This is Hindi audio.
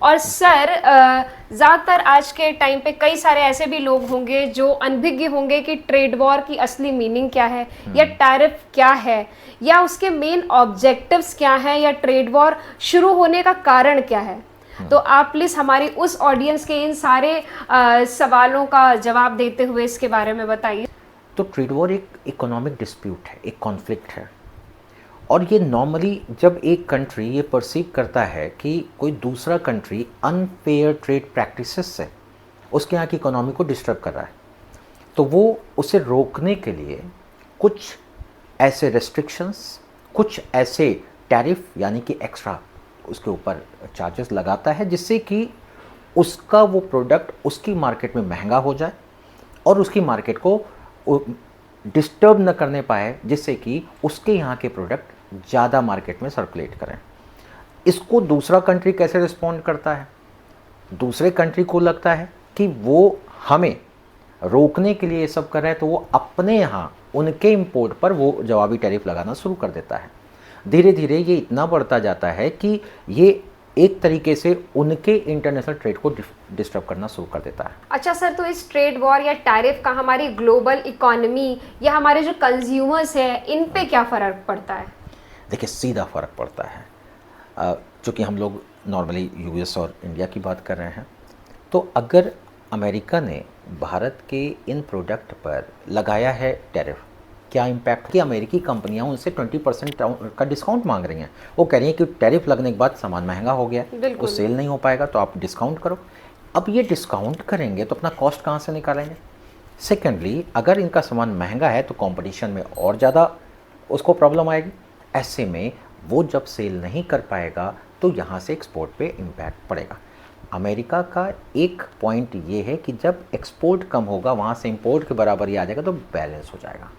और सर ज़्यादातर आज के टाइम पे कई सारे ऐसे भी लोग होंगे जो अनभिज्ञ होंगे कि ट्रेड वॉर की असली मीनिंग क्या है, या टैरिफ क्या है, या उसके मेन ऑब्जेक्टिव्स क्या हैं, या ट्रेड वॉर शुरू होने का कारण क्या है। तो आप प्लीज़ हमारी उस ऑडियंस के इन सारे सवालों का जवाब देते हुए इसके बारे में बताइए। तो ट्रेड वॉर एक इकोनॉमिक डिस्प्यूट है, एक कॉन्फ्लिक्ट है। और ये नॉर्मली जब एक कंट्री ये परसीव करता है कि कोई दूसरा कंट्री अनफेयर ट्रेड प्रैक्टिसेस से उसके यहाँ की इकोनॉमी को डिस्टर्ब कर रहा है, तो वो उसे रोकने के लिए कुछ ऐसे रेस्ट्रिक्शंस, कुछ ऐसे टैरिफ यानी कि एक्स्ट्रा उसके ऊपर चार्जेस लगाता है, जिससे कि उसका वो प्रोडक्ट उसकी मार्केट में महंगा हो जाए और उसकी मार्केट को डिस्टर्ब न करने पाए, जिससे कि उसके यहाँ के प्रोडक्ट ज़्यादा मार्केट में सर्कुलेट करें। इसको दूसरा कंट्री कैसे रिस्पॉन्ड करता है? दूसरे कंट्री को लगता है कि वो हमें रोकने के लिए ये सब कर रहा है, तो वो अपने यहाँ उनके इंपोर्ट पर वो जवाबी टैरिफ लगाना शुरू कर देता है। धीरे धीरे ये इतना बढ़ता जाता है कि ये एक तरीके से उनके इंटरनेशनल ट्रेड को डिस्टर्ब करना शुरू कर देता है। अच्छा सर, तो इस ट्रेड वॉर या टैरिफ का हमारी ग्लोबल इकोनॉमी या हमारे जो कंज्यूमर्स हैं इन पे क्या फ़र्क पड़ता है? देखिए, सीधा फ़र्क पड़ता है। चूँकि हम लोग नॉर्मली यूएस और इंडिया की बात कर रहे हैं, तो अगर अमेरिका ने भारत के इन प्रोडक्ट पर लगाया है टैरिफ, क्या इम्पैक्ट कि अमेरिकी कंपनियां उनसे 20% का डिस्काउंट मांग रही हैं। वो कह रही हैं कि टैरिफ लगने के बाद सामान महंगा हो गया, तो सेल नहीं हो पाएगा, तो आप डिस्काउंट करो। अब ये डिस्काउंट करेंगे तो अपना कॉस्ट कहाँ से निकालेंगे? सेकेंडली, अगर इनका सामान महंगा है तो कंपटीशन में और ज़्यादा उसको प्रॉब्लम आएगी। ऐसे में वो जब सेल नहीं कर पाएगा तो यहाँ से एक्सपोर्ट पे इम्पैक्ट पड़ेगा। अमेरिका का एक पॉइंट ये है कि जब एक्सपोर्ट कम होगा, वहाँ से इंपोर्ट के बराबर ही आ जाएगा, तो बैलेंस हो जाएगा।